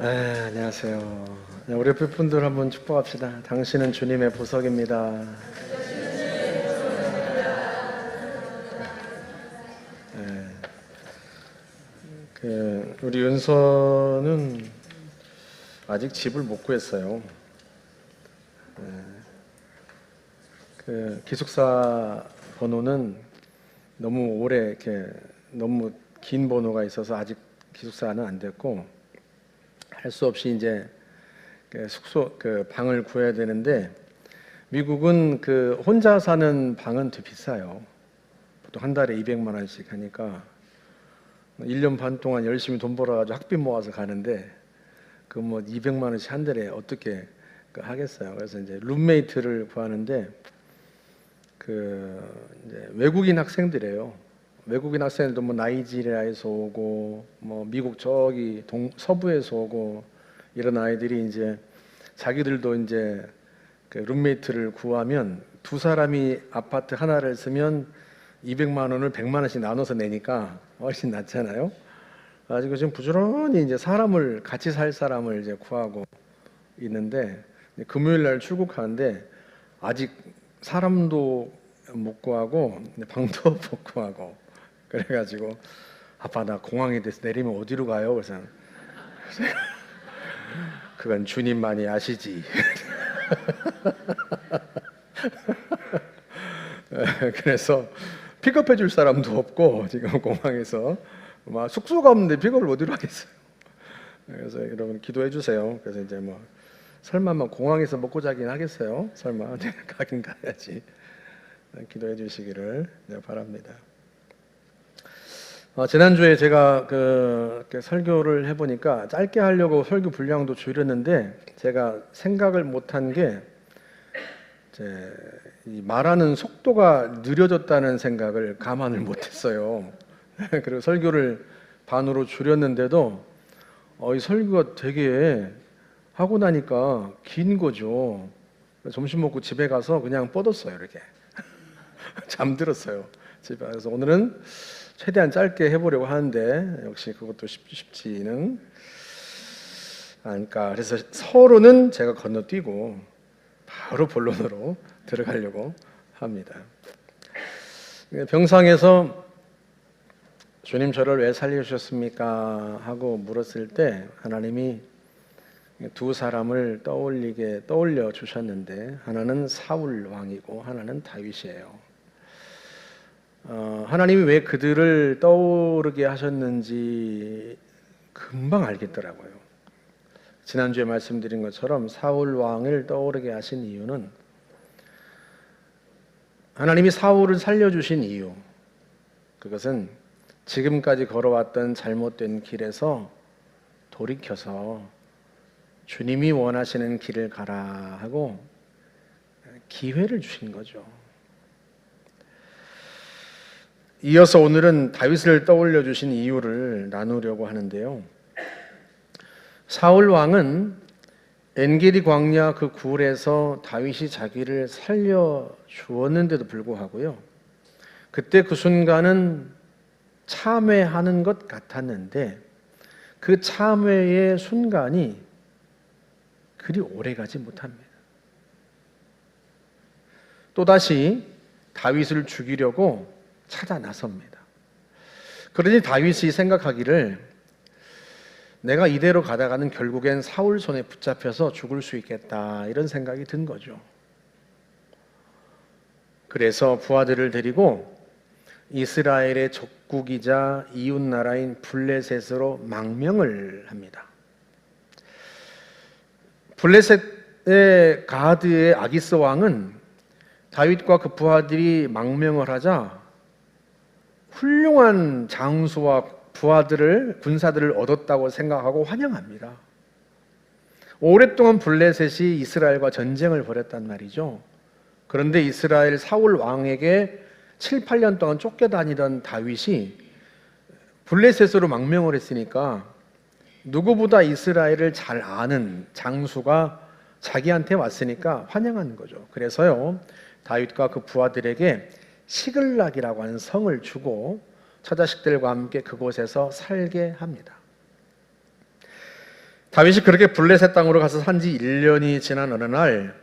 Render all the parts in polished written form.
안녕하세요. 우리 옆에 분들 한번 축복합시다. 당신은 주님의 보석입니다. 네, 우리 윤서는 아직 집을 못 구했어요. 기숙사 번호는 너무 오래 너무 긴 번호가 있어서 아직 기숙사는 안 됐고, 할 수 없이 이제 숙소 방을 구해야 되는데, 미국은 혼자 사는 방은 되게 비싸요. 보통 한 달에 200만 원씩 하니까 1년 반 동안 열심히 돈 벌어가지고 학비 모아서 가는데, 200만 원씩 한 달에 어떻게 하겠어요. 그래서 이제 룸메이트를 구하는데, 이제 외국인 학생들이에요. 외국인 학생들도 나이지리아에서 오고, 미국 저기 서부에서 오고, 이런 아이들이 이제 자기들도 이제 룸메이트를 구하면 두 사람이 아파트 하나를 쓰면 200만 원을 100만 원씩 나눠서 내니까 훨씬 낫잖아요. 가지고 지금 부지런히 이제 같이 살 사람을 이제 구하고 있는데, 금요일 날 출국하는데 아직 사람도 못 구하고 방도 못 구하고, 그래가지고 아빠 나 공항에 대해서 내리면 어디로 가요? 그래서 그건 주님만이 아시지. 그래서 픽업해 줄 사람도 없고, 지금 공항에서 숙소가 없는데 픽업을 어디로 하겠어요. 그래서 여러분 기도해 주세요. 그래서 이제 설마 공항에서 먹고 자긴 하겠어요? 설마 가긴 가야지. 기도해 주시기를 바랍니다. 지난주에 제가 설교를 해보니까 짧게 하려고 설교 분량도 줄였는데, 제가 생각을 못한 게 말하는 속도가 느려졌다는 생각을 감안을 못했어요. 그리고 설교를 반으로 줄였는데도 이 설교가 되게 하고 나니까 긴 거죠. 점심 먹고 집에 가서 그냥 뻗었어요. 이렇게 잠들었어요. 집에. 그래서 오늘은 최대한 짧게 해보려고 하는데 역시 그것도 쉽지는 않을까. 그래서 서론은 제가 건너뛰고 바로 본론으로 들어가려고 합니다. 병상에서 주님 저를 왜 살려주셨습니까? 하고 물었을 때 하나님이 두 사람을 떠올려 주셨는데, 하나는 사울 왕이고 하나는 다윗이에요. 하나님이 왜 그들을 떠오르게 하셨는지 금방 알겠더라고요. 지난주에 말씀드린 것처럼 사울 왕을 떠오르게 하신 이유는, 하나님이 사울을 살려주신 이유, 그것은 지금까지 걸어왔던 잘못된 길에서 돌이켜서 주님이 원하시는 길을 가라 하고 기회를 주신 거죠. 이어서 오늘은 다윗을 떠올려 주신 이유를 나누려고 하는데요. 사울 왕은 엔게디 광야 그 굴에서 다윗이 자기를 살려 주었는데도 불구하고요, 그때 그 순간은 참회하는 것 같았는데, 그 참회의 순간이 그리 오래가지 못합니다. 또다시 다윗을 죽이려고 찾아 나섭니다. 그러니 다윗이 생각하기를, 내가 이대로 가다가는 결국엔 사울 손에 붙잡혀서 죽을 수 있겠다, 이런 생각이 든 거죠. 그래서 부하들을 데리고 이스라엘의 적국이자 이웃 나라인 블레셋으로 망명을 합니다. 블레셋의 가드의 아기스 왕은 다윗과 그 부하들이 망명을 하자 훌륭한 장수와 군사들을 얻었다고 생각하고 환영합니다. 오랫동안 블레셋이 이스라엘과 전쟁을 벌였단 말이죠. 그런데 이스라엘 사울 왕에게 7, 8년 동안 쫓겨다니던 다윗이 블레셋으로 망명을 했으니까 누구보다 이스라엘을 잘 아는 장수가 자기한테 왔으니까 환영하는 거죠. 그래서요, 다윗과 그 부하들에게 시글락이라고 하는 성을 주고 처자식들과 함께 그곳에서 살게 합니다. 다윗이 그렇게 블레셋 땅으로 가서 산 지 1년이 지난 어느 날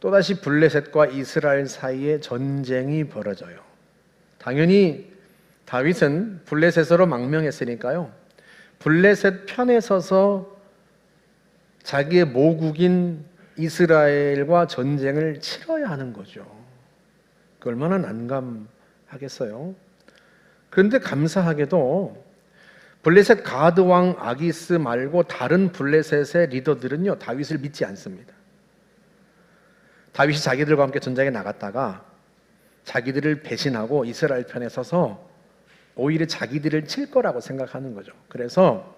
또다시 블레셋과 이스라엘 사이에 전쟁이 벌어져요. 당연히 다윗은 블레셋으로 망명했으니까요, 블레셋 편에 서서 자기의 모국인 이스라엘과 전쟁을 치러야 하는 거죠. 그 얼마나 난감하겠어요. 그런데 감사하게도 블레셋 가드 왕 아기스 말고 다른 블레셋의 리더들은요, 다윗을 믿지 않습니다. 다윗이 자기들과 함께 전쟁에 나갔다가 자기들을 배신하고 이스라엘 편에 서서 오히려 자기들을 칠 거라고 생각하는 거죠. 그래서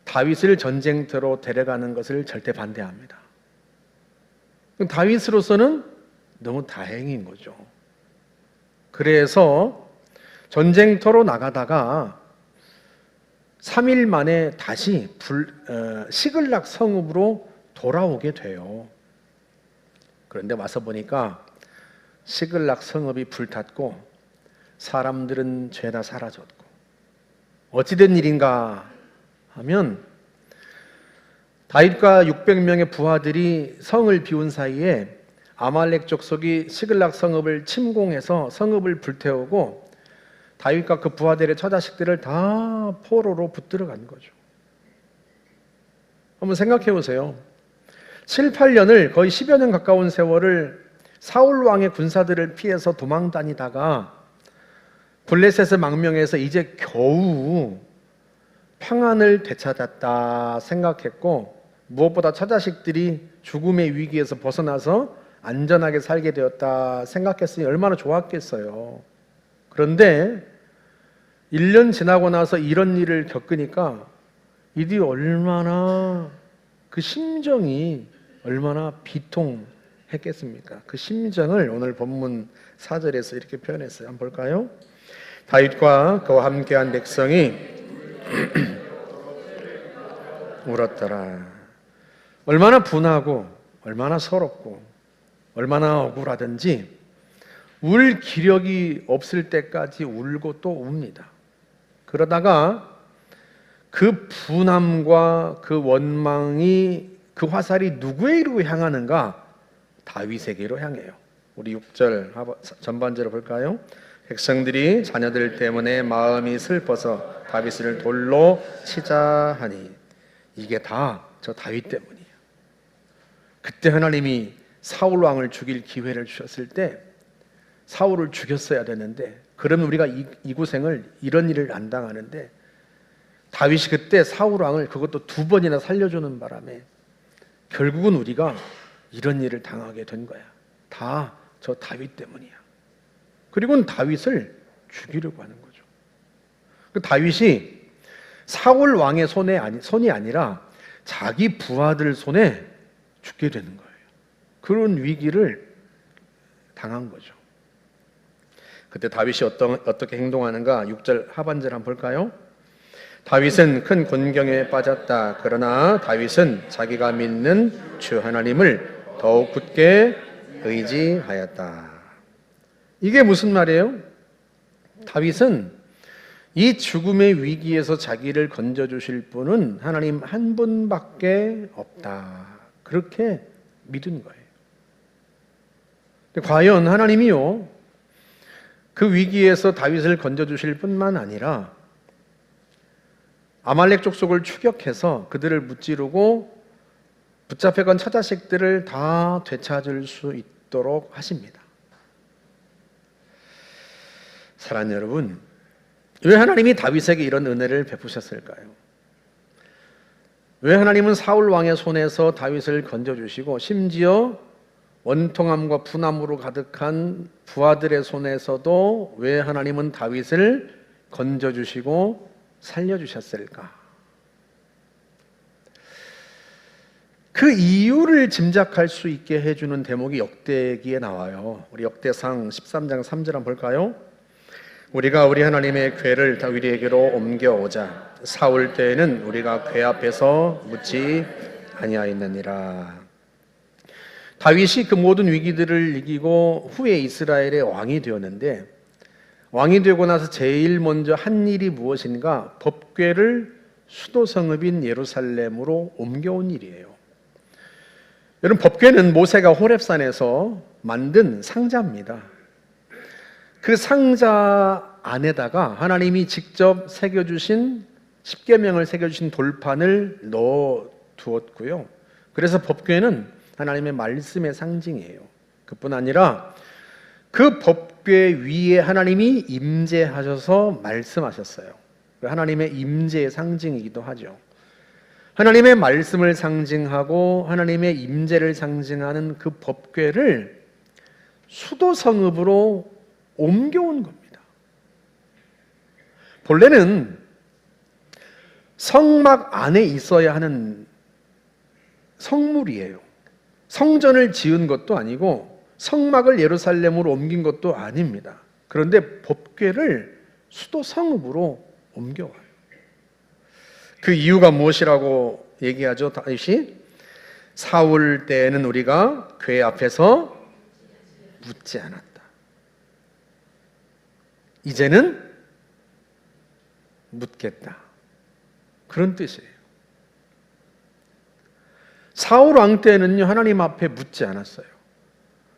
다윗을 전쟁터로 데려가는 것을 절대 반대합니다. 다윗으로서는 너무 다행인 거죠. 그래서 전쟁터로 나가다가 3일 만에 다시 시글락 성읍으로 돌아오게 돼요. 그런데 와서 보니까 시글락 성읍이 불탔고 사람들은 죄다 사라졌고, 어찌된 일인가 하면 다윗과 600명의 부하들이 성을 비운 사이에 아말렉 족속이 시글락 성읍을 침공해서 성읍을 불태우고 다윗과 그 부하들의 처자식들을 다 포로로 붙들어 간 거죠. 한번 생각해 보세요. 7, 8년을 거의 10여 년 가까운 세월을 사울 왕의 군사들을 피해서 도망 다니다가 블레셋의 망명에서 이제 겨우 평안을 되찾았다 생각했고, 무엇보다 처자식들이 죽음의 위기에서 벗어나서 안전하게 살게 되었다 생각했으니 얼마나 좋았겠어요. 그런데 1년 지나고 나서 이런 일을 겪으니까 이들이 얼마나, 그 심정이 얼마나 비통했겠습니까? 그 심정을 오늘 본문 4절에서 이렇게 표현했어요. 한번 볼까요? 다윗과 그와 함께한 백성이 울었더라. 얼마나 분하고 얼마나 서럽고 얼마나 억울하든지 울 기력이 없을 때까지 울고 또 웁니다. 그러다가 그 분함과 그 원망이, 그 화살이 누구에게로 향하는가? 다윗에게로 향해요. 우리 6절 전반절을 볼까요? 백성들이 자녀들 때문에 마음이 슬퍼서 다윗을 돌로 치자 하니, 이게 다 저 다윗 때문이에요. 그때 하나님이 사울 왕을 죽일 기회를 주셨을 때 사울을 죽였어야 되는데, 그러면 우리가 이 고생을, 이런 일을 안 당하는데, 다윗이 그때 사울 왕을 그것도 2번이나 살려주는 바람에 결국은 우리가 이런 일을 당하게 된 거야. 다 저 다윗 때문이야. 그리고는 다윗을 죽이려고 하는 거죠. 그 다윗이 사울 왕의 손이 아니라 자기 부하들 손에 죽게 되는 거예요. 그런 위기를 당한 거죠. 그때 다윗이 어떻게 행동하는가? 6절 하반절 한번 볼까요? 다윗은 큰 곤경에 빠졌다. 그러나 다윗은 자기가 믿는 주 하나님을 더욱 굳게 의지하였다. 이게 무슨 말이에요? 다윗은 이 죽음의 위기에서 자기를 건져주실 분은 하나님 한 분밖에 없다, 그렇게 믿은 거예요. 과연 하나님이요, 그 위기에서 다윗을 건져주실 뿐만 아니라 아말렉 족속을 추격해서 그들을 무찌르고 붙잡혀간 처자식들을 다 되찾을 수 있도록 하십니다. 사랑하는 여러분, 왜 하나님이 다윗에게 이런 은혜를 베푸셨을까요? 왜 하나님은 사울 왕의 손에서 다윗을 건져주시고 심지어 원통함과 분함으로 가득한 부하들의 손에서도 왜 하나님은 다윗을 건져주시고 살려주셨을까? 그 이유를 짐작할 수 있게 해주는 대목이 역대기에 나와요. 우리 역대상 13장 3절 한번 볼까요? 우리가 우리 하나님의 궤를 다윗에게로 옮겨오자 사울 때에는 우리가 궤 앞에서 묻지 아니하였느니라. 다윗이 그 모든 위기들을 이기고 후에 이스라엘의 왕이 되었는데, 왕이 되고 나서 제일 먼저 한 일이 무엇인가? 법궤를 수도 성읍인 예루살렘으로 옮겨온 일이에요. 여러분, 법궤는 모세가 호렙산에서 만든 상자입니다. 그 상자 안에다가 하나님이 직접 새겨주신 십계명을 새겨주신 돌판을 넣어 두었고요. 그래서 법궤는 하나님의 말씀의 상징이에요. 그뿐 아니라 그 법궤 위에 하나님이 임재하셔서 말씀하셨어요. 하나님의 임재의 상징이기도 하죠. 하나님의 말씀을 상징하고 하나님의 임재를 상징하는 그 법궤를 수도 성읍으로 옮겨온 겁니다. 본래는 성막 안에 있어야 하는 성물이에요. 성전을 지은 것도 아니고 성막을 예루살렘으로 옮긴 것도 아닙니다. 그런데 법궤를 수도 성읍으로 옮겨와요. 그 이유가 무엇이라고 얘기하죠? 다시 사울 때에는 우리가 궤 앞에서 묻지 않았다. 이제는 묻겠다. 그런 뜻이에요. 사울 왕 때는요, 하나님 앞에 묻지 않았어요.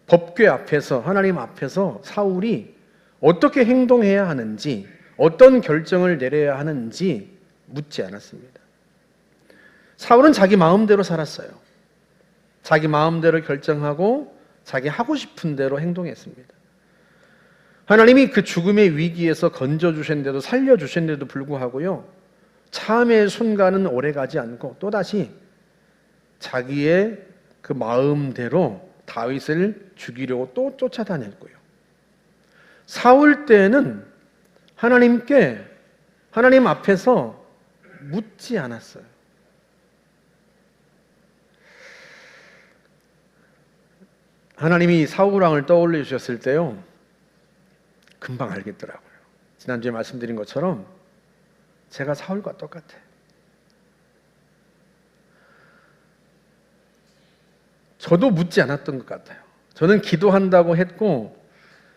법궤 앞에서, 하나님 앞에서 사울이 어떻게 행동해야 하는지, 어떤 결정을 내려야 하는지 묻지 않았습니다. 사울은 자기 마음대로 살았어요. 자기 마음대로 결정하고 자기 하고 싶은 대로 행동했습니다. 하나님이 그 죽음의 위기에서 건져주셨는데도, 살려주셨는데도 불구하고요, 참의 순간은 오래가지 않고 또다시 자기의 그 마음대로 다윗을 죽이려고 또 쫓아다녔고요. 사울 때는 하나님 앞에서 묻지 않았어요. 하나님이 사울 왕을 떠올려 주셨을 때요, 금방 알겠더라고요. 지난주에 말씀드린 것처럼 제가 사울과 똑같아요. 저도 묻지 않았던 것 같아요. 저는 기도한다고 했고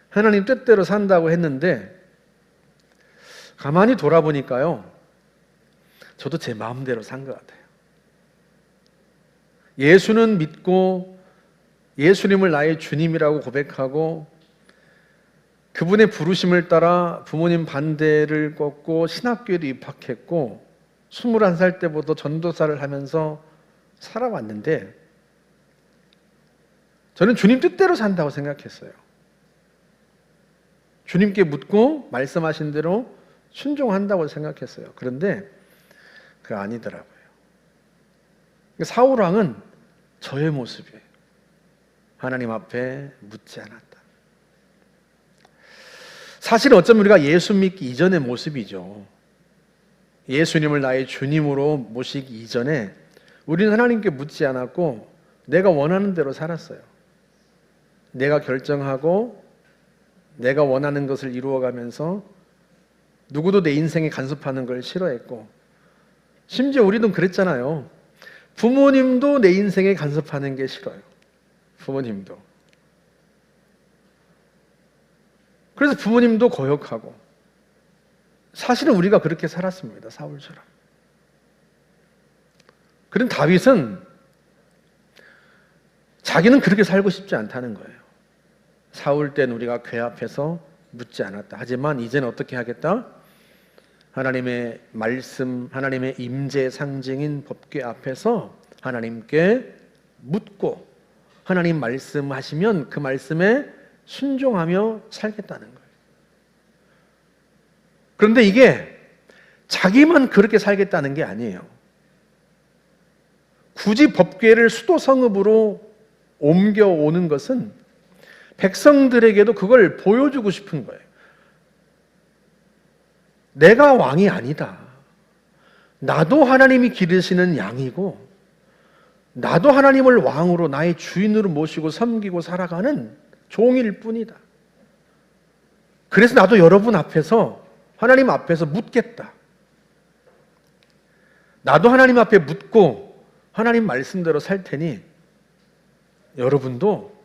하나님 뜻대로 산다고 했는데 가만히 돌아보니까요, 저도 제 마음대로 산 것 같아요. 예수는 믿고 예수님을 나의 주님이라고 고백하고 그분의 부르심을 따라 부모님 반대를 꺾고 신학교에도 입학했고 21살 때부터 전도사를 하면서 살아왔는데 저는 주님 뜻대로 산다고 생각했어요. 주님께 묻고 말씀하신 대로 순종한다고 생각했어요. 그런데 그거 아니더라고요. 사울 왕은 저의 모습이에요. 하나님 앞에 묻지 않았다. 사실은 어쩌면 우리가 예수 믿기 이전의 모습이죠. 예수님을 나의 주님으로 모시기 이전에 우리는 하나님께 묻지 않았고 내가 원하는 대로 살았어요. 내가 결정하고 내가 원하는 것을 이루어가면서 누구도 내 인생에 간섭하는 걸 싫어했고, 심지어 우리도 그랬잖아요. 부모님도 내 인생에 간섭하는 게 싫어요. 부모님도. 그래서 부모님도 거역하고, 사실은 우리가 그렇게 살았습니다. 사울처럼. 그런 다윗은 자기는 그렇게 살고 싶지 않다는 거예요. 사울 땐 우리가 궤 앞에서 묻지 않았다. 하지만 이제는 어떻게 하겠다? 하나님의 말씀, 하나님의 임재 상징인 법궤 앞에서 하나님께 묻고 하나님 말씀하시면 그 말씀에 순종하며 살겠다는 거예요. 그런데 이게 자기만 그렇게 살겠다는 게 아니에요. 굳이 법궤를 수도 성읍으로 옮겨오는 것은 백성들에게도 그걸 보여주고 싶은 거예요. 내가 왕이 아니다. 나도 하나님이 기르시는 양이고 나도 하나님을 왕으로 나의 주인으로 모시고 섬기고 살아가는 종일 뿐이다. 그래서 나도 여러분 앞에서 하나님 앞에서 묻겠다. 나도 하나님 앞에 묻고 하나님 말씀대로 살 테니 여러분도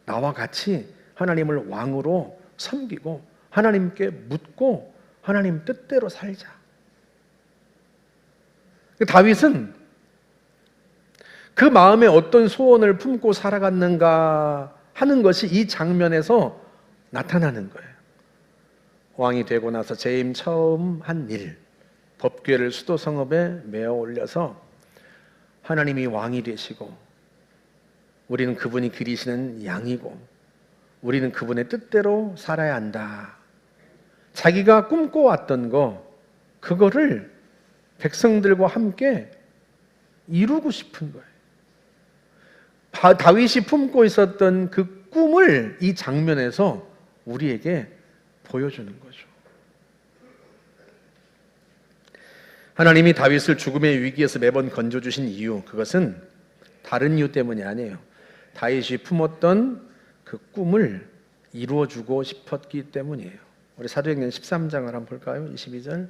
나와 같이 하나님을 왕으로 섬기고 하나님께 묻고 하나님 뜻대로 살자. 다윗은 그 마음에 어떤 소원을 품고 살아갔는가 하는 것이 이 장면에서 나타나는 거예요. 왕이 되고 나서 재임 처음 한 일, 법궤를 수도성읍에 메어 올려서 하나님이 왕이 되시고 우리는 그분이 기르시는 양이고 우리는 그분의 뜻대로 살아야 한다. 자기가 꿈꿔왔던 그거를 백성들과 함께 이루고 싶은 거예요. 다윗이 품고 있었던 그 꿈을 이 장면에서 우리에게 보여주는 거죠. 하나님이 다윗을 죽음의 위기에서 매번 건져주신 이유, 그것은 다른 이유 때문이 아니에요. 다윗이 품었던 그 꿈을 이루어주고 싶었기 때문이에요. 우리 사도행전 13장을 한번 볼까요? 22절.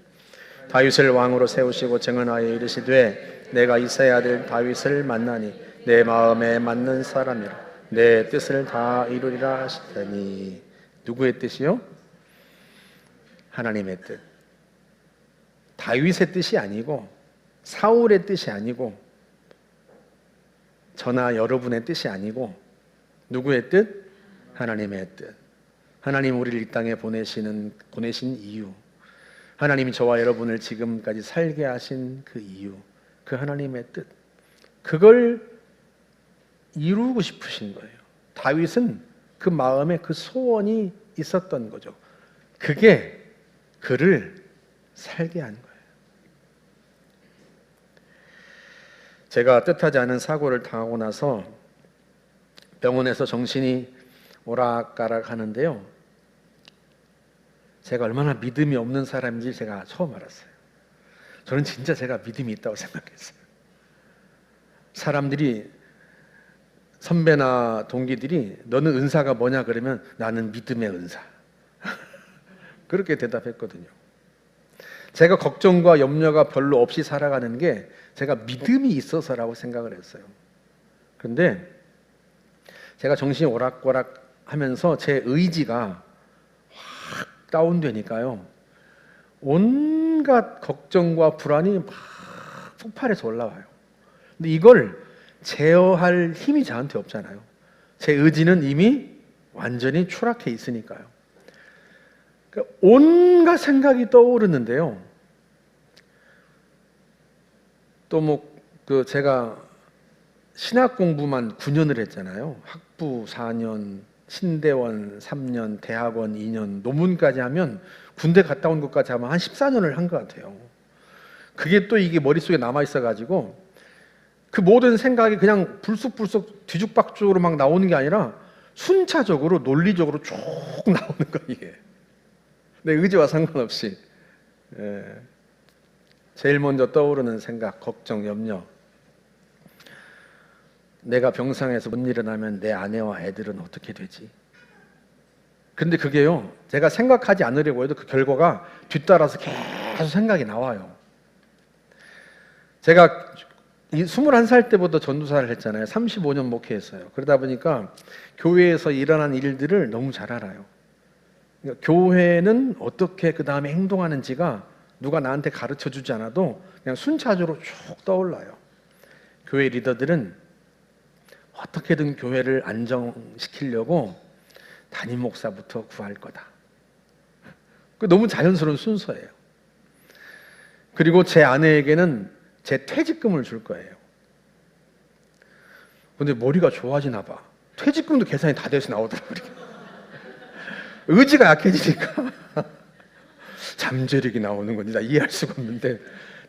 다윗을 왕으로 세우시고 정언하여 이르시되 내가 이새의 아들 다윗을 만나니 내 마음에 맞는 사람이라 내 뜻을 다 이루리라 하시더니. 누구의 뜻이요? 하나님의 뜻. 다윗의 뜻이 아니고 사울의 뜻이 아니고 저나 여러분의 뜻이 아니고 누구의 뜻? 하나님의 뜻. 하나님 우리를 이 땅에 보내신 이유, 하나님이 저와 여러분을 지금까지 살게 하신 그 이유, 그 하나님의 뜻, 그걸 이루고 싶으신 거예요. 다윗은 그 마음에 그 소원이 있었던 거죠. 그게 그를 살게 한 거예요. 제가 뜻하지 않은 사고를 당하고 나서 병원에서 정신이 오락가락 하는데요, 제가 얼마나 믿음이 없는 사람인지 제가 처음 알았어요. 저는 진짜 제가 믿음이 있다고 생각했어요. 사람들이, 선배나 동기들이 너는 은사가 뭐냐 그러면 나는 믿음의 은사 그렇게 대답했거든요. 제가 걱정과 염려가 별로 없이 살아가는 게 제가 믿음이 있어서라고 생각을 했어요. 그런데 제가 정신이 오락가락 하면서 제 의지가 확 다운되니까요, 온갖 걱정과 불안이 막 폭발해서 올라와요. 근데 이걸 제어할 힘이 저한테 없잖아요. 제 의지는 이미 완전히 추락해 있으니까요. 그러니까 온갖 생각이 떠오르는데요, 또 제가 신학 공부만 9년을 했잖아요. 학부 4년, 신대원 3년, 대학원 2년, 논문까지 하면 군대 갔다 온 것까지 하면 한 14년을 한 것 같아요. 그게 또 이게 머릿속에 남아있어가지고 그 모든 생각이 그냥 불쑥불쑥 뒤죽박죽으로 막 나오는 게 아니라 순차적으로 논리적으로 쭉 나오는 거예요. 이게 내 의지와 상관없이. 제일 먼저 떠오르는 생각, 걱정, 염려. 내가 병상에서 못 일어나면 내 아내와 애들은 어떻게 되지? 근데 그게요, 제가 생각하지 않으려고 해도 그 결과가 뒤따라서 계속 생각이 나와요. 제가 21살 때부터 전도사를 했잖아요. 35년 목회했어요. 그러다 보니까 교회에서 일어난 일들을 너무 잘 알아요. 그러니까 교회는 어떻게 그 다음에 행동하는지가 누가 나한테 가르쳐 주지 않아도 그냥 순차적으로 쭉 떠올라요. 교회 리더들은 어떻게든 교회를 안정시키려고 담임 목사부터 구할 거다. 너무 자연스러운 순서예요. 그리고 제 아내에게는 제 퇴직금을 줄 거예요. 근데 머리가 좋아지나 봐. 퇴직금도 계산이 다 돼서 나오더라고요. 의지가 약해지니까 잠재력이 나오는 건지 나 이해할 수가 없는데,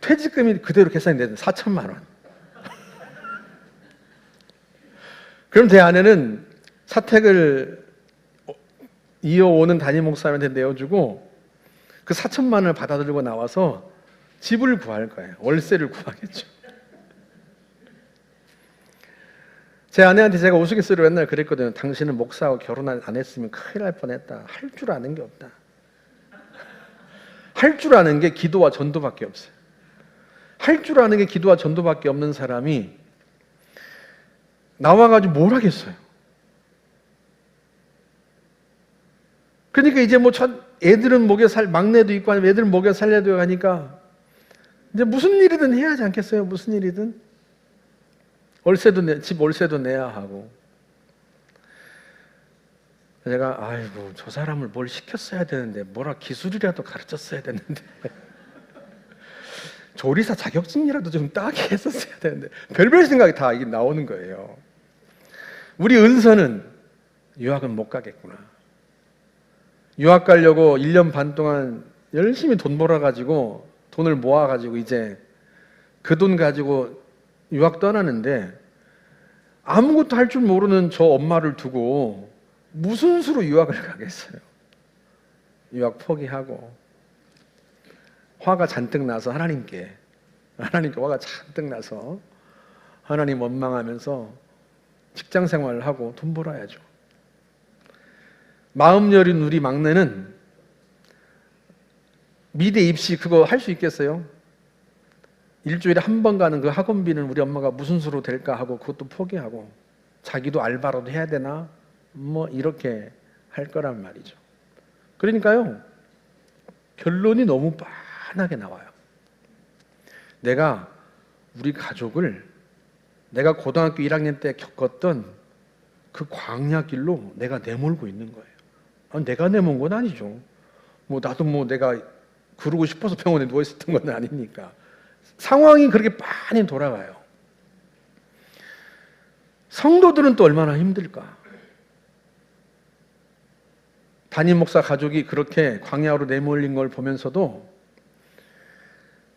퇴직금이 그대로 계산이 되는 4천만 원. 그럼 제 아내는 사택을 이어오는 담임 목사님한테 내어주고 그 4천만 원을 받아들고 나와서 집을 구할 거예요. 월세를 구하겠죠. 제 아내한테 제가 우스갯소리로 맨날 그랬거든요. 당신은 목사하고 결혼 안 했으면 큰일 날 뻔했다. 할 줄 아는 게 없다. 할 줄 아는 게 기도와 전도밖에 없어요. 할 줄 아는 게 기도와 전도밖에 없는 사람이 나와가지고 뭘 하겠어요. 그러니까 이제 애들은 먹여 막내도 있고 애들은 먹여 살려야 하니까 이제 무슨 일이든 해야 하지 않겠어요? 무슨 일이든. 집 월세도 내야 하고. 제가 아이고 저 사람을 뭘 시켰어야 되는데 뭐라 기술이라도 가르쳤어야 되는데 조리사 자격증이라도 좀 따게 했었어야 되는데 별별 생각이 다 이게 나오는 거예요. 우리 은서는 유학은 못 가겠구나. 유학 가려고 1년 반 동안 열심히 돈 벌어가지고 돈을 모아가지고 이제 그 돈 가지고 유학 떠나는데 아무것도 할 줄 모르는 저 엄마를 두고 무슨 수로 유학을 가겠어요. 유학 포기하고 화가 잔뜩 나서 하나님께 화가 잔뜩 나서 하나님 원망하면서 직장 생활을 하고 돈 벌어야죠. 마음 여린 우리 막내는 미대 입시 그거 할 수 있겠어요? 일주일에 한 번 가는 그 학원비는 우리 엄마가 무슨 수로 될까 하고 그것도 포기하고 자기도 알바라도 해야 되나? 뭐 이렇게 할 거란 말이죠. 그러니까요. 결론이 너무 빤하게 나와요. 내가 우리 가족을 내가 고등학교 1학년 때 겪었던 그 광야 길로 내가 내몰고 있는 거예요. 내가 내몬 건 아니죠. 나도 내가 그러고 싶어서 병원에 누워 있었던 건 아니니까. 상황이 그렇게 빤히 돌아가요. 성도들은 또 얼마나 힘들까? 담임 목사 가족이 그렇게 광야로 내몰린 걸 보면서도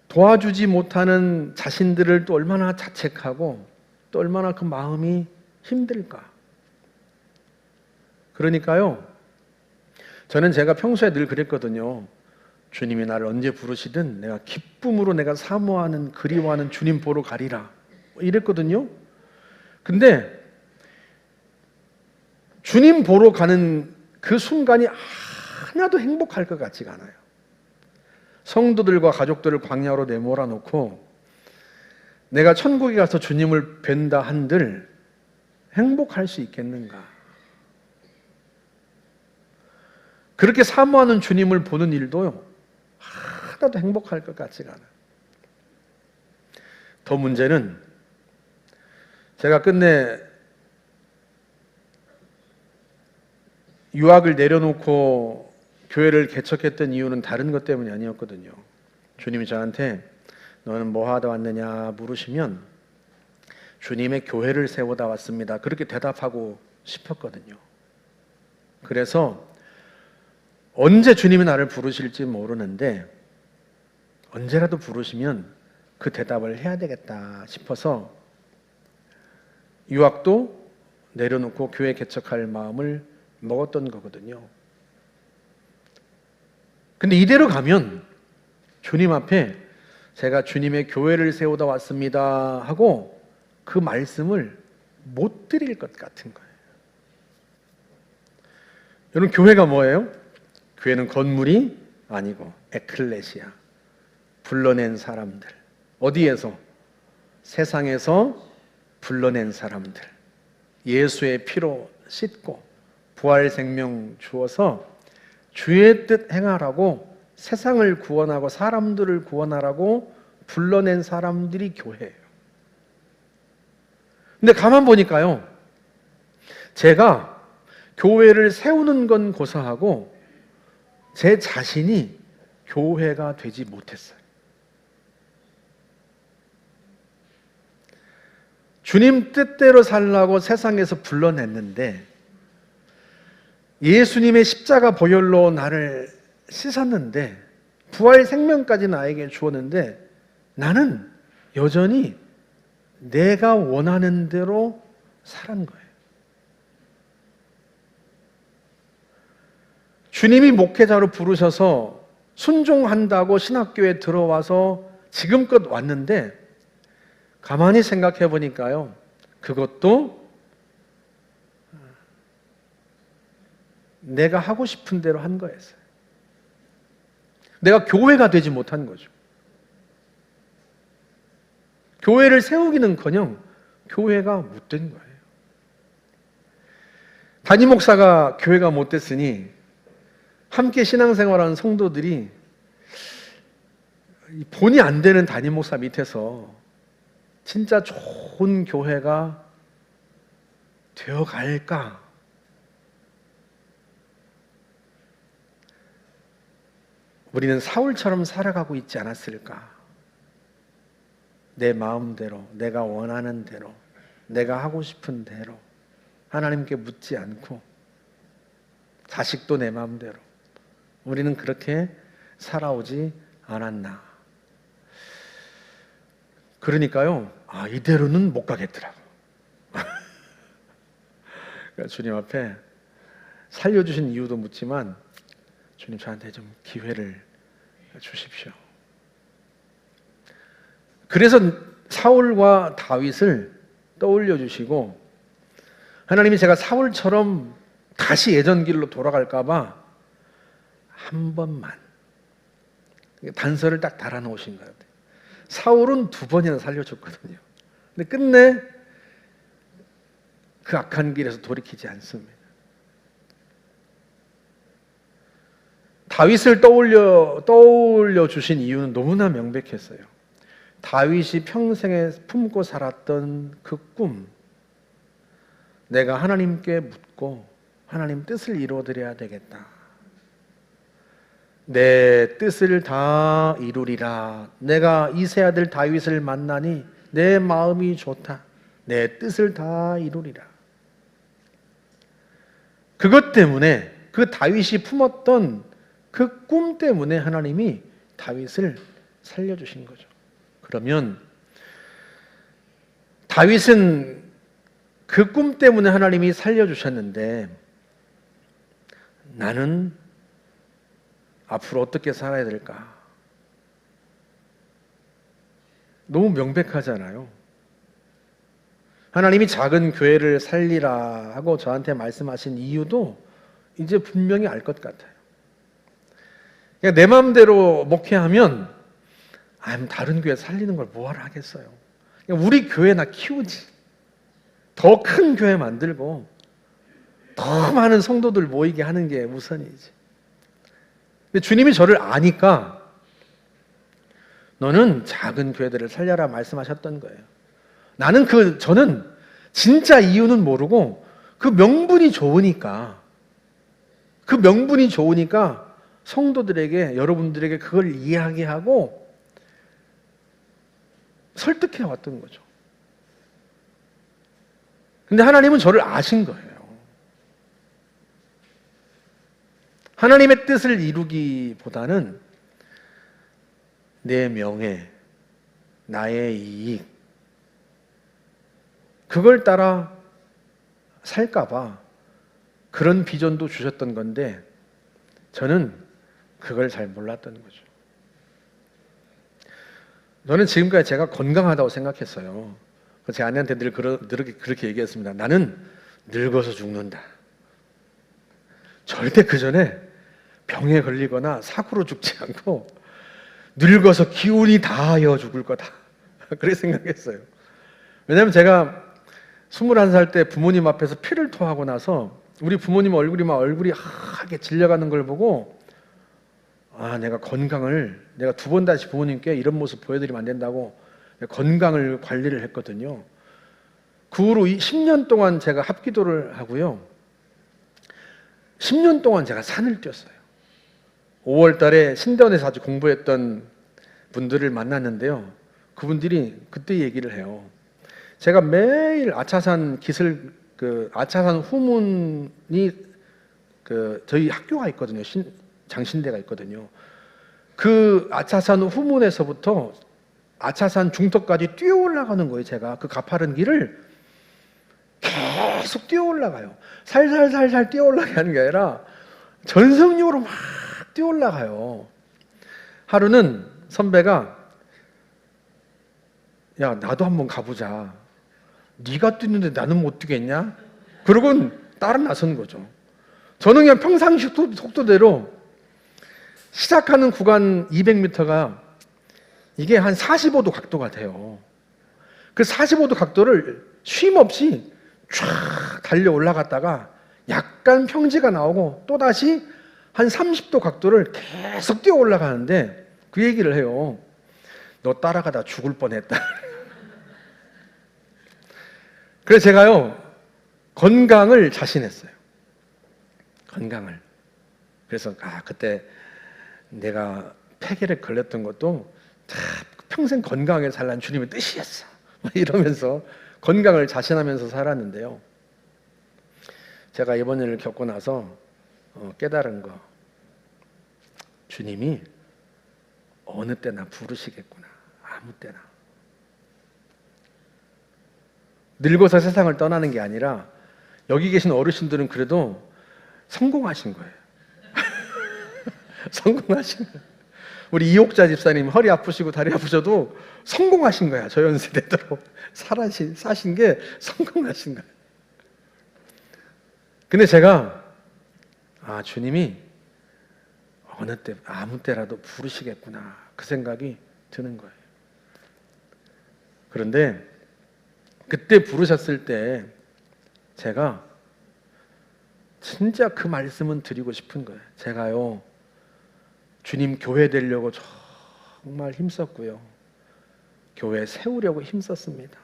도와주지 못하는 자신들을 또 얼마나 자책하고 또 얼마나 그 마음이 힘들까? 그러니까요, 저는 제가 평소에 늘 그랬거든요. 주님이 나를 언제 부르시든 내가 기쁨으로 내가 사모하는 그리워하는 주님 보러 가리라 이랬거든요. 근데 주님 보러 가는 그 순간이 하나도 행복할 것 같지가 않아요. 성도들과 가족들을 광야로 내몰아 놓고 내가 천국에 가서 주님을 뵌다 한들 행복할 수 있겠는가? 그렇게 사모하는 주님을 보는 일도요, 하나도 행복할 것 같지가 않아요. 더 문제는 제가 끝내 유학을 내려놓고 교회를 개척했던 이유는 다른 것 때문이 아니었거든요. 주님이 저한테 너는 뭐 하다 왔느냐 물으시면 주님의 교회를 세우다 왔습니다. 그렇게 대답하고 싶었거든요. 그래서 언제 주님이 나를 부르실지 모르는데 언제라도 부르시면 그 대답을 해야 되겠다 싶어서 유학도 내려놓고 교회 개척할 마음을 먹었던 거거든요. 근데 이대로 가면 주님 앞에 제가 주님의 교회를 세우다 왔습니다 하고 그 말씀을 못 드릴 것 같은 거예요. 여러분, 교회가 뭐예요? 교회는 건물이 아니고 에클레시아, 불러낸 사람들. 어디에서? 세상에서 불러낸 사람들. 예수의 피로 씻고 부활 생명 주어서 주의 뜻 행하라고 세상을 구원하고 사람들을 구원하라고 불러낸 사람들이 교회예요. 근데 가만 보니까요, 제가 교회를 세우는 건 고사하고 제 자신이 교회가 되지 못했어요. 주님 뜻대로 살라고 세상에서 불러냈는데 예수님의 십자가 보혈로 나를 씻었는데 부활 생명까지 나에게 주었는데 나는 여전히 내가 원하는 대로 살은 거예요. 주님이 목회자로 부르셔서 순종한다고 신학교에 들어와서 지금껏 왔는데 가만히 생각해 보니까요, 그것도 내가 하고 싶은 대로 한 거였어요. 내가 교회가 되지 못한 거죠. 교회를 세우기는커녕 교회가 못된 거예요. 담임 목사가 교회가 못됐으니 함께 신앙생활하는 성도들이 본이 안 되는 담임 목사 밑에서 진짜 좋은 교회가 되어갈까? 우리는 사울처럼 살아가고 있지 않았을까? 내 마음대로, 내가 원하는 대로, 내가 하고 싶은 대로 하나님께 묻지 않고 자식도 내 마음대로 우리는 그렇게 살아오지 않았나? 그러니까요, 이대로는 못 가겠더라고. 그러니까 주님 앞에 살려주신 이유도 묻지만 주님 저한테 좀 기회를 주십시오. 그래서 사울과 다윗을 떠올려 주시고 하나님이 제가 사울처럼 다시 예전 길로 돌아갈까 봐 한 번만 단서를 딱 달아 놓으신 거예요. 사울은 2번이나 살려줬거든요. 근데 끝내 그 악한 길에서 돌이키지 않습니다. 다윗을 떠올려 주신 이유는 너무나 명백했어요. 다윗이 평생에 품고 살았던 그 꿈, 내가 하나님께 묻고 하나님 뜻을 이루어드려야 되겠다. 내 뜻을 다 이루리라. 내가 이세 아들 다윗을 만나니 내 마음이 좋다. 내 뜻을 다 이루리라. 그것 때문에 그 다윗이 품었던 그 꿈 때문에 하나님이 다윗을 살려주신 거죠. 그러면 다윗은 그 꿈 때문에 하나님이 살려주셨는데 나는 앞으로 어떻게 살아야 될까? 너무 명백하잖아요. 하나님이 작은 교회를 살리라 하고 저한테 말씀하신 이유도 이제 분명히 알 것 같아요. 그냥 내 마음대로 목회하면 다른 교회 살리는 걸 뭐하러 하겠어요. 그냥 우리 교회나 키우지. 더 큰 교회 만들고 더 많은 성도들 모이게 하는 게 우선이지. 근데 주님이 저를 아니까 너는 작은 교회들을 살려라 말씀하셨던 거예요. 저는 진짜 이유는 모르고 그 명분이 좋으니까 성도들에게, 여러분들에게 그걸 이야기하고 설득해 왔던 거죠. 근데 하나님은 저를 아신 거예요. 하나님의 뜻을 이루기보다는 내 명예, 나의 이익, 그걸 따라 살까봐 그런 비전도 주셨던 건데 저는 그걸 잘 몰랐던 거죠. 저는 지금까지 제가 건강하다고 생각했어요. 제 아내한테 늘 그렇게 얘기했습니다. 나는 늙어서 죽는다. 절대 그 전에 병에 걸리거나 사고로 죽지 않고 늙어서 기운이 다하여 죽을 거다. 그렇게 생각했어요. 왜냐하면 제가 21살 때 부모님 앞에서 피를 토하고 나서 우리 부모님 얼굴이 하게 질려가는 걸 보고 내가 2번 다시 부모님께 이런 모습 보여드리면 안 된다고 건강을 관리를 했거든요. 그 후로 10년 동안 제가 합기도를 하고요. 10년 동안 제가 산을 뛰었어요. 5월 달에 신대원에서 아주 공부했던 분들을 만났는데요. 그분들이 그때 얘기를 해요. 제가 매일 아차산 아차산 후문이 저희 학교가 있거든요. 장신대가 있거든요. 그 아차산 후문에서부터 아차산 중턱까지 뛰어 올라가는 거예요. 제가 그 가파른 길을 계속 뛰어 올라가요. 살살 뛰어 올라가는 게 아니라 전속력으로 막 뛰어 올라가요. 하루는 선배가 야 나도 한번 가보자. 네가 뛰는데 나는 못 뛰겠냐? 그러고는 따라 나선 거죠. 저는 그냥 평상시 속도대로 시작하는 구간 200m가 이게 한 45도 각도가 돼요. 그 45도 각도를 쉼 없이 쫙 달려 올라갔다가 약간 평지가 나오고 또다시 한 30도 각도를 계속 뛰어 올라가는데 그 얘기를 해요. 너 따라가다 죽을 뻔했다. 그래서 제가요, 건강을 자신했어요. 건강을. 그래서 그때 내가 폐결에 걸렸던 것도 평생 건강하게 살라는 주님의 뜻이었어. 이러면서 건강을 자신하면서 살았는데요. 제가 이번 일을 겪고 나서 깨달은 거, 주님이 어느 때나 부르시겠구나. 아무 때나. 늙어서 세상을 떠나는 게 아니라 여기 계신 어르신들은 그래도 성공하신 거예요. 성공하신 거예요. 우리 이옥자 집사님 허리 아프시고 다리 아프셔도 성공하신 거야. 저 연세 되도록 사신 게 성공하신 거야. 근데 제가 주님이 어느 때 아무 때라도 부르시겠구나 그 생각이 드는 거예요. 그런데 그때 부르셨을 때 제가 진짜 그 말씀은 드리고 싶은 거예요. 제가요 주님 교회 되려고 정말 힘썼고요. 교회 세우려고 힘썼습니다.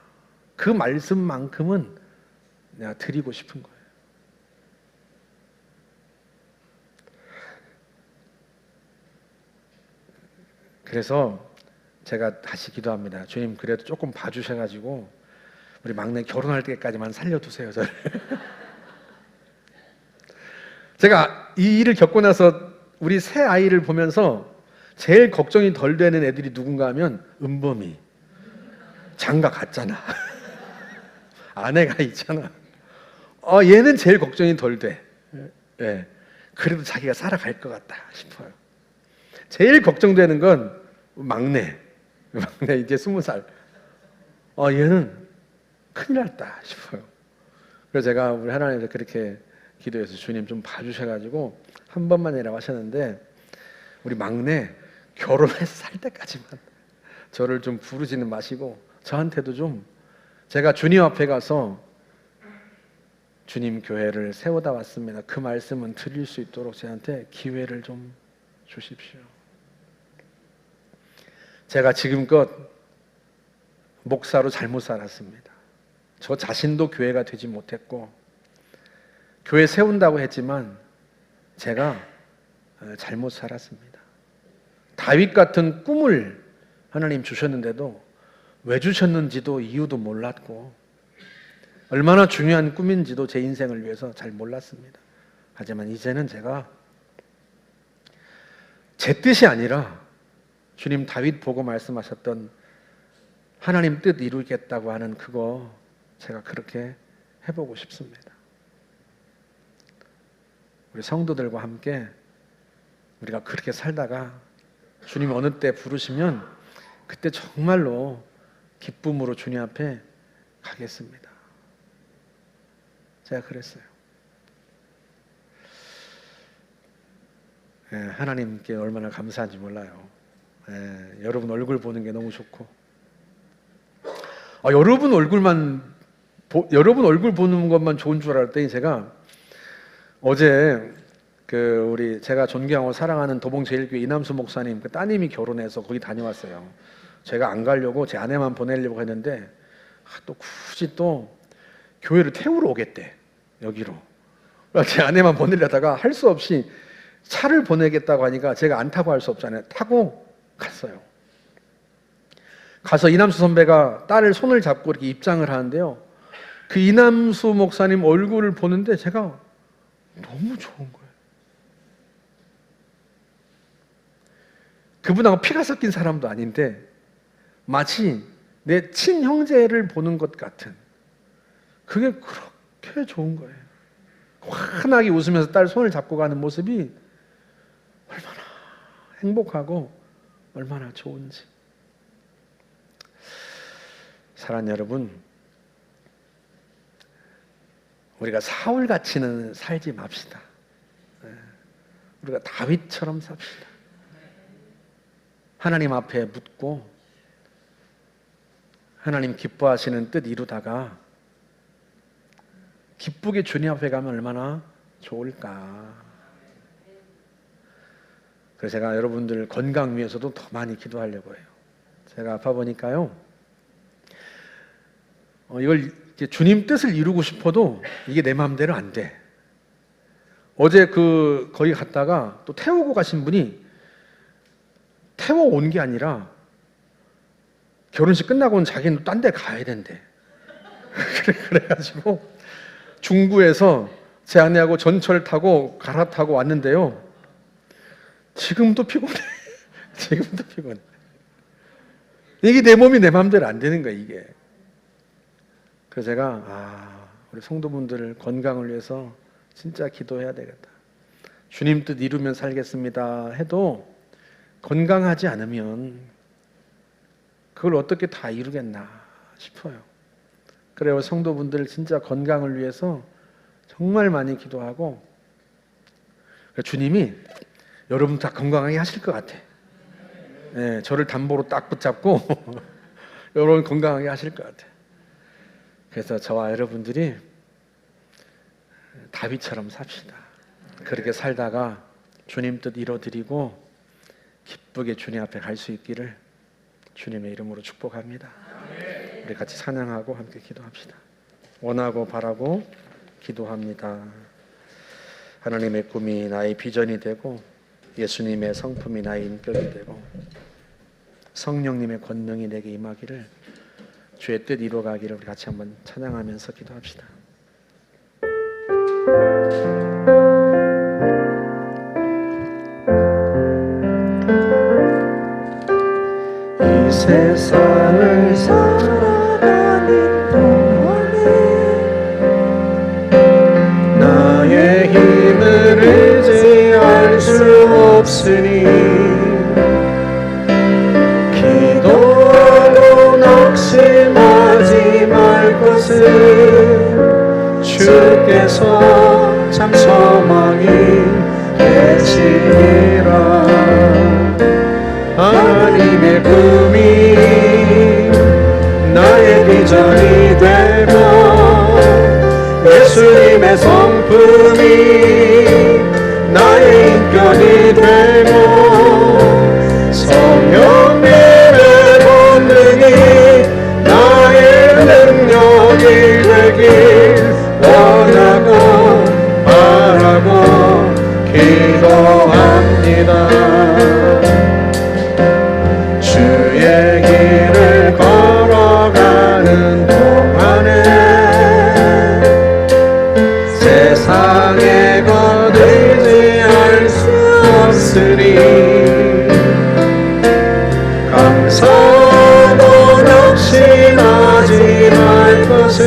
그 말씀만큼은 내가 드리고 싶은 거예요. 그래서 제가 다시 기도합니다. 주님 그래도 조금 봐주셔가지고 우리 막내 결혼할 때까지만 살려두세요. 저를. 제가 이 일을 겪고 나서 우리 새 아이를 보면서 제일 걱정이 덜 되는 애들이 누군가 하면 은범이, 장가 갔잖아. 아내가 있잖아. 얘는 제일 걱정이 덜 돼. 네. 그래도 자기가 살아갈 것 같다 싶어요. 제일 걱정되는 건 막내 이제 20살. 얘는 큰일 났다 싶어요. 그래서 제가 우리 하나님께 그렇게 기도해서 주님 좀 봐주셔가지고 한 번만이라고 하셨는데 우리 막내 결혼해서 살 때까지만 저를 좀 부르지는 마시고 저한테도 좀 제가 주님 앞에 가서 주님 교회를 세우다 왔습니다. 그 말씀은 드릴 수 있도록 저한테 기회를 좀 주십시오. 제가 지금껏 목사로 잘못 살았습니다. 저 자신도 교회가 되지 못했고 교회 세운다고 했지만 제가 잘못 살았습니다. 다윗 같은 꿈을 하나님 주셨는데도 왜 주셨는지도 이유도 몰랐고 얼마나 중요한 꿈인지도 제 인생을 위해서 잘 몰랐습니다. 하지만 이제는 제가 제 뜻이 아니라 주님 다윗 보고 말씀하셨던 하나님 뜻 이루겠다고 하는 그거 제가 그렇게 해보고 싶습니다. 우리 성도들과 함께 우리가 그렇게 살다가 주님 어느 때 부르시면 그때 정말로 기쁨으로 주님 앞에 가겠습니다. 제가 그랬어요. 하나님께 얼마나 감사한지 몰라요. 여러분 얼굴 보는 게 너무 좋고 여러분 여러분 얼굴 보는 것만 좋은 줄 알았더니 제가 어제 제가 존경하고 사랑하는 도봉제일교회 이남수 목사님 그 따님이 결혼해서 거기 다녀왔어요. 제가 안 가려고 제 아내만 보내려고 했는데 또 굳이 또 교회를 태우러 오겠대. 여기로. 제 아내만 보내려다가 할 수 없이 차를 보내겠다고 하니까 제가 안 타고 할 수 없잖아요. 타고 갔어요. 가서 이남수 선배가 딸을 손을 잡고 이렇게 입장을 하는데요. 그 이남수 목사님 얼굴을 보는데 제가 너무 좋은 거예요. 그분하고 피가 섞인 사람도 아닌데 마치 내 친형제를 보는 것 같은 그게 그렇게 좋은 거예요. 환하게 웃으면서 딸 손을 잡고 가는 모습이 얼마나 행복하고 얼마나 좋은지. 사랑하는 여러분, 우리가 사울같이는 살지 맙시다. 우리가 다윗처럼 삽시다. 하나님 앞에 묻고 하나님 기뻐하시는 뜻 이루다가 기쁘게 주님 앞에 가면 얼마나 좋을까. 그래서 제가 여러분들 건강 위해서도 더 많이 기도하려고 해요. 제가 아파 보니까요. 이걸 주님 뜻을 이루고 싶어도 이게 내 마음대로 안 돼. 어제 거기 갔다가 또 태우고 가신 분이 태워온 게 아니라 결혼식 끝나고는 자기는 딴 데 가야 된대. 그래가지고 중구에서 제 아내하고 전철 타고 갈아타고 왔는데요. 지금도 피곤해. 지금도 피곤해. 이게 내 몸이 내 마음대로 안 되는 거야, 이게. 그래서 제가 우리 성도분들 건강을 위해서 진짜 기도해야 되겠다. 주님 뜻 이루면 살겠습니다 해도 건강하지 않으면 그걸 어떻게 다 이루겠나 싶어요. 그래요. 성도분들 진짜 건강을 위해서 정말 많이 기도하고 주님이 여러분 다 건강하게 하실 것 같아. 네, 저를 담보로 딱 붙잡고 여러분 건강하게 하실 것 같아. 그래서 저와 여러분들이 다윗처럼 삽시다. 그렇게 살다가 주님 뜻 이뤄드리고 기쁘게 주님 앞에 갈 수 있기를 주님의 이름으로 축복합니다. 우리 같이 찬양하고 함께 기도합시다. 원하고 바라고 기도합니다. 하나님의 꿈이 나의 비전이 되고 예수님의 성품이 나의 인격이 되고 성령님의 권능이 내게 임하기를 주의 뜻 이루어가기를 우리 같이 한번 찬양하면서 기도합시다. 이 세상을 살아가는 동안에 나의 힘을 의지할 수 없으니 기도하고 낙심하지 말 것을 주께서 참 소망이 되시리라. 하나님의 꿈이 나의 비전이 되고 예수님의 성품이 나의 인격이 되고 성령님의 본능이 나의 능력이 되길 원하고 바라고 기도합니다. 주의 길을 걸어가는 동안에 세상에 것 의지할 수 없으니 감사하고 낙심하지 말 것을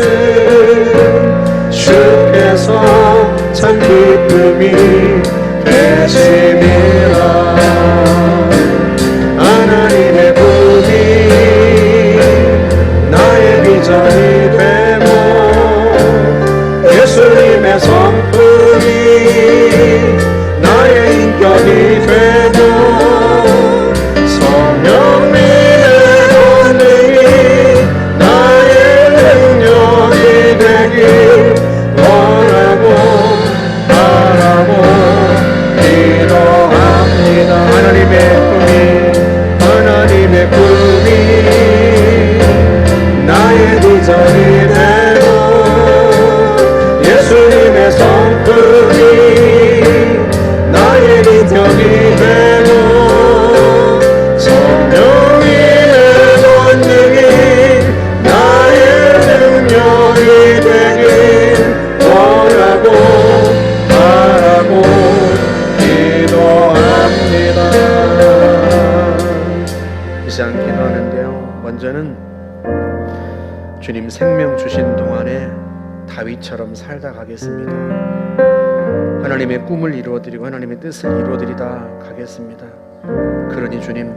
주께서 참 기쁨이 되심이라. 하나님의 꿈이 나의 비전이 되고 예수님의 성품이 나의 인격이 되고 성령님의 권능이 나의 능력이 되길 원하고 바라고 기도합니다. 하나님의 꿈이 나의 비전이 되고 예수님의 성품이 나의 인격이 되고 성령님의 권능이 나의 능력이 되길 원하고 바라고 기도합니다. 이 시간 기도하는데요, 먼저는 주님 생명 주신 동안에 다윗처럼 살다 가겠습니다. 하나님의 꿈을 이루어드리고 하나님의 뜻을 이루어드리다 가겠습니다. 그러니 주님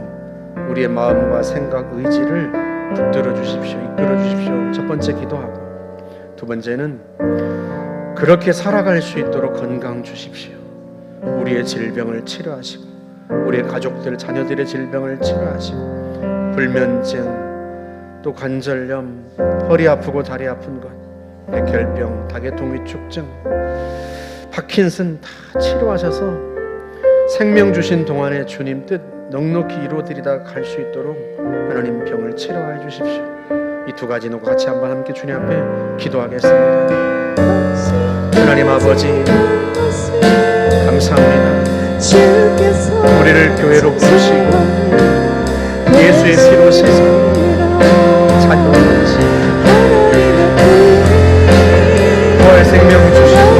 우리의 마음과 생각, 의지를 붙들어 주십시오. 이끌어 주십시오. 첫 번째 기도하고, 두 번째는 그렇게 살아갈 수 있도록 건강 주십시오. 우리의 질병을 치료하시고 우리의 가족들, 자녀들의 질병을 치료하시고 불면증, 또 관절염, 허리 아프고 다리 아픈 것, 백혈병, 다계통 위축증, 파킨슨 다 치료하셔서 생명 주신 동안에 주님 뜻 넉넉히 이루어드리다 갈 수 있도록 하나님 병을 치료하여 주십시오. 이 두 가지 놓고 같이 한번 함께 주님 앞에 기도하겠습니다. 하나님 아버지 감사합니다. 우리를 교회로 부르시고 예수의 피로 씻어 자녀같이 부활 생명 주시고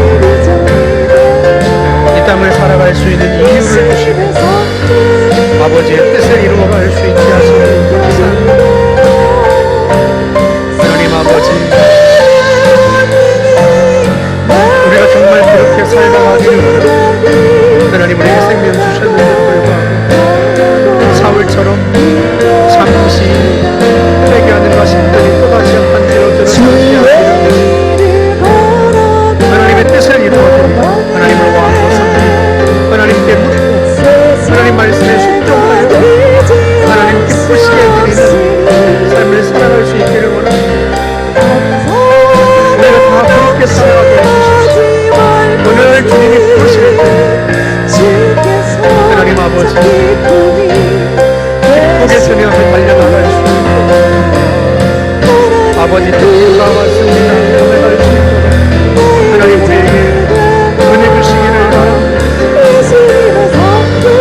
이 땅을 살아갈 수 있는 이유를 주시고 아버지의 뜻을 이루어갈 수 있게 하시는 감사합니다. 하나님 아버지 우리가 정말 그렇게 살아가기를 원합니다. 하나님 우리에게 생명 주셨는데도 불구하고 사울처럼 잠시 회개하는 것인들이 또다시 한 길로 들어서지 않기를 하나님의 뜻을 이루어드리고 하나님을 왕으로 삼고 하나님께 묻고 하나님 말씀에 순종하여 하나님 기쁘시게 드리는 삶을 살아갈 수 있기를 원합니다. 우리가 다 그렇게 살아가게 해주십시오. 오늘 주님이 부르실 때 하나님 아버지 기쁘게 주님 앞에 달려나갈 수 있도록 아버지 뜻이 나왔습니다. 나갈 수 있도록 하나님 우리에게 은혜 주시기를 바랍니다.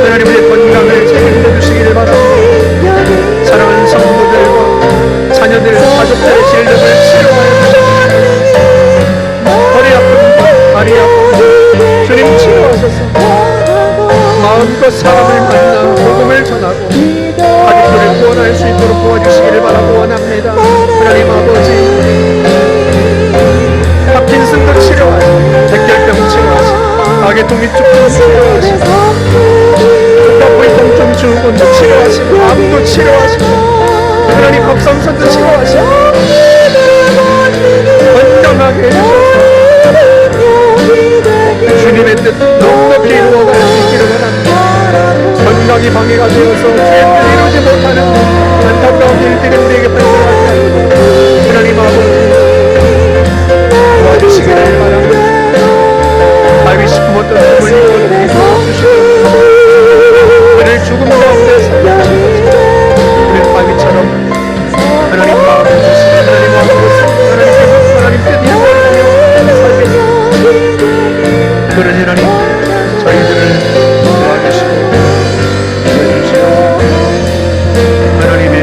하나님 우리의 건강을 책임져 주시기를 바랍니다. 사랑하는 성도들과 자녀들, 가족들의 질병을 치료하여 주십시오. 허리 아픔과 다리 아픔 주님 치료하셔서 마음껏 사람을 만나 복음을 전하고 가족들을 구원할 수 있도록 도와주시기를 바라고 원합니다. 하나님 아버지 파킨슨도 치료하시고 백혈병 치료하시고 마개통이 쭉쭉 치료하시고 뼈부위 통증 증후군도 치료하시고 암도 치료하시고 하나님 갑상선도 치료하시고 건강하게 해주셔서 주님의 뜻 넉넉히 이루어갈 수 있기를 원합니다. 건강이 방해가 되어서 계획을 이루지 못하는 안타까운 일들이 우리에게 발생하지 않고 하나님 아버지 도와주시기를 바랍니다. 다윗이 품었던 꿈을 이루어드리게 도와주시고 그를 죽음 가운데 살려주시고 우리는 다윗처럼 하나님 마음을 주시고 하나님 마음으로 하나님께 묻고 하나님 뜻 이루어드리며 살겠습니다. 그러니 하나님 저희들을 도와주시고 해주시고 하나님의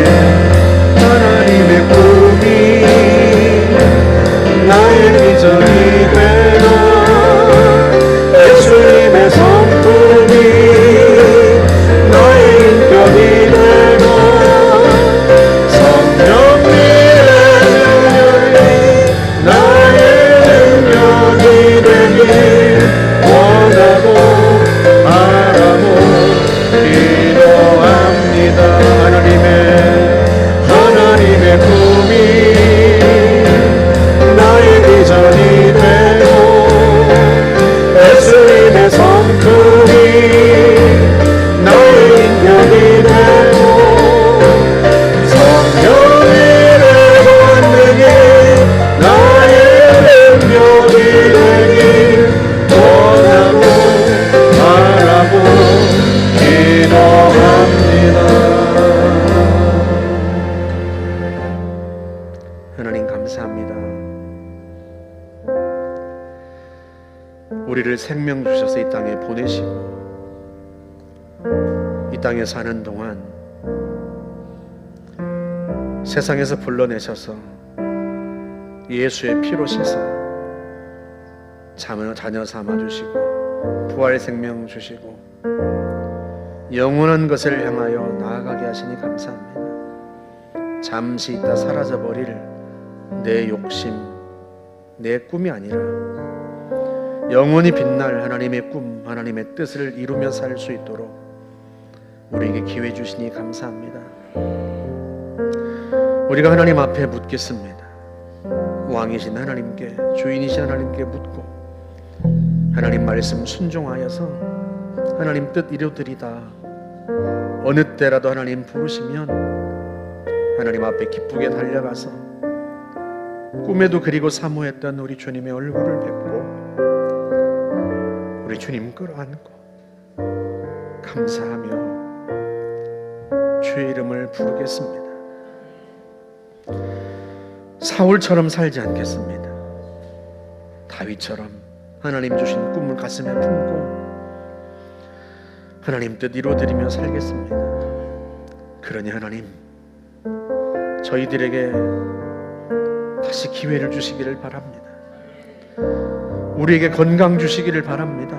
꿈이 나의 비전이 되고 예수님의 성품이 너의 인격이 되고 성령님의 능력이 나의 능력이 되길 원하고 바라고 기도합니다. 하나님의 꿈이 나의 비전이 되고 예수님의 성품이 나의 인격이 되고 성령님의 권능이 나의 능력이 되길 원하고 바라고 기도합니다. 하나님 감사합니다. 우리를 생명 주셔서 이 땅에 보내시고 이 땅에 사는 동안 세상에서 불러내셔서 예수의 피로 씻어 자녀 삼아주시고 부활 생명 주시고 영원한 것을 향하여 나아가게 하시니 감사합니다. 잠시 있다 사라져버릴 내 욕심, 내 꿈이 아니라 영원히 빛날 하나님의 꿈, 하나님의 뜻을 이루며 살 수 있도록 우리에게 기회 주시니 감사합니다. 우리가 하나님 앞에 묻겠습니다. 왕이신 하나님께, 주인이신 하나님께 묻고 하나님 말씀 순종하여서 하나님 뜻 이루드리다 어느 때라도 하나님 부르시면 하나님 앞에 기쁘게 달려가서 꿈에도 그리고 사모했던 우리 주님의 얼굴을 뵙고 우리 주님 끌어안고 감사하며 주의 이름을 부르겠습니다. 사울처럼 살지 않겠습니다. 다윗처럼 하나님 주신 꿈을 가슴에 품고 하나님 뜻 이루어드리며 살겠습니다. 그러니 하나님, 저희들에게 다시 기회를 주시기를 바랍니다. 우리에게 건강 주시기를 바랍니다.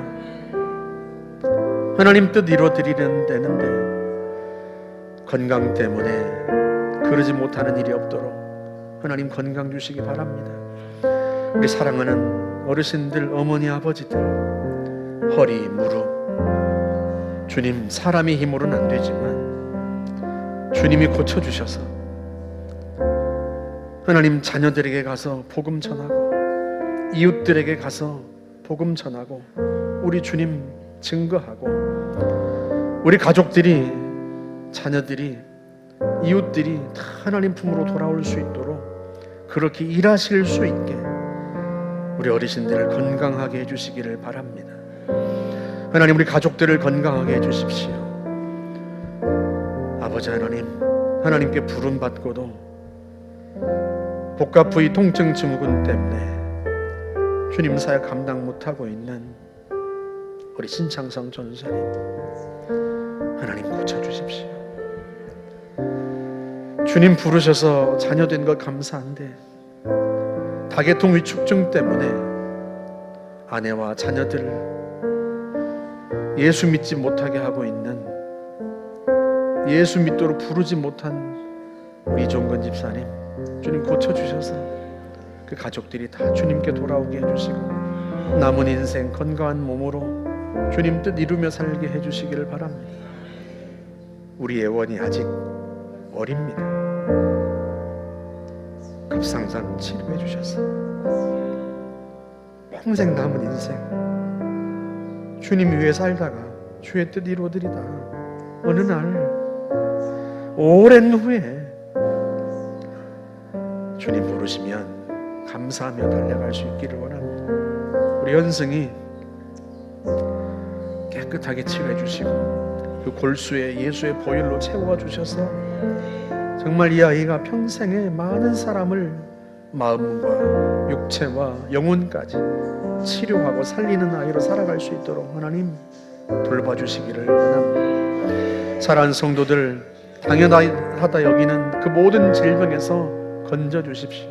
하나님 뜻 이루어드리는 되는데 건강 때문에 그러지 못하는 일이 없도록 하나님 건강 주시기 바랍니다. 우리 사랑하는 어르신들, 어머니, 아버지들, 허리, 무릎, 주님, 사람의 힘으로는 안 되지만 주님이 고쳐주셔서 하나님 자녀들에게 가서 복음 전하고 이웃들에게 가서 복음 전하고 우리 주님 증거하고 우리 가족들이, 자녀들이, 이웃들이 다 하나님 품으로 돌아올 수 있도록 그렇게 일하실 수 있게 우리 어르신들을 건강하게 해주시기를 바랍니다. 하나님, 우리 가족들을 건강하게 해주십시오. 아버지 하나님, 하나님께 부름받고도 복과 부위, 통증, 증후군 때문에 주님 사역 감당 못하고 있는 우리 신창성 전사님, 하나님 고쳐주십시오. 주님 부르셔서 자녀된 것 감사한데 다계통 위축증 때문에 아내와 자녀들을 예수 믿지 못하게 하고 있는, 예수 믿도록 부르지 못한 우리 이종건 집사님, 주님 고쳐주셔서 그 가족들이 다 주님께 돌아오게 해주시고 남은 인생 건강한 몸으로 주님 뜻 이루며 살게 해주시기를 바랍니다. 우리 예원이 아직 어립니다. 갑상선 치료해 주셔서 평생 남은 인생 주님 위해 살다가 주의 뜻 이루어드리다 어느 날 오랜 후에 주님 부르시면 감사하며 달려갈 수 있기를 원합니다. 우리 현승이 깨끗하게 치료해 주시고 그 골수에 예수의 보혈로 채워 주셔서 정말 이 아이가 평생에 많은 사람을 마음과 육체와 영혼까지 치료하고 살리는 아이로 살아갈 수 있도록 하나님 돌봐주시기를 원합니다. 사랑하는 성도들, 당연하다 여기는 그 모든 질병에서 건져주십시오.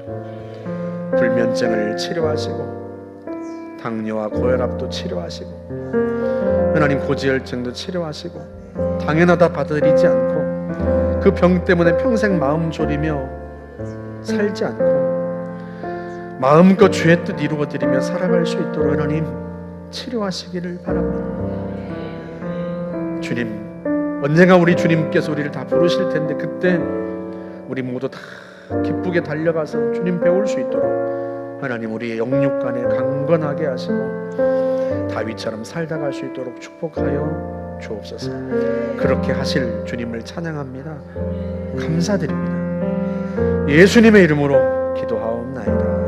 불면증을 치료하시고 당뇨와 고혈압도 치료하시고 하나님 고지혈증도 치료하시고 당연하다 받아들이지 않고 그 병 때문에 평생 마음 졸이며 살지 않고 마음껏 주의 뜻 이루어드리며 살아갈 수 있도록 하나님 치료하시기를 바랍니다. 주님, 언젠가 우리 주님께서 우리를 다 부르실 텐데 그때 우리 모두 다 기쁘게 달려가서 주님 배울 수 있도록 하나님 우리의 영육간에 강건하게 하시고 다윗처럼 살다 갈 수 있도록 축복하여 주옵소서. 그렇게 하실 주님을 찬양합니다. 감사드립니다. 예수님의 이름으로 기도하옵나이다.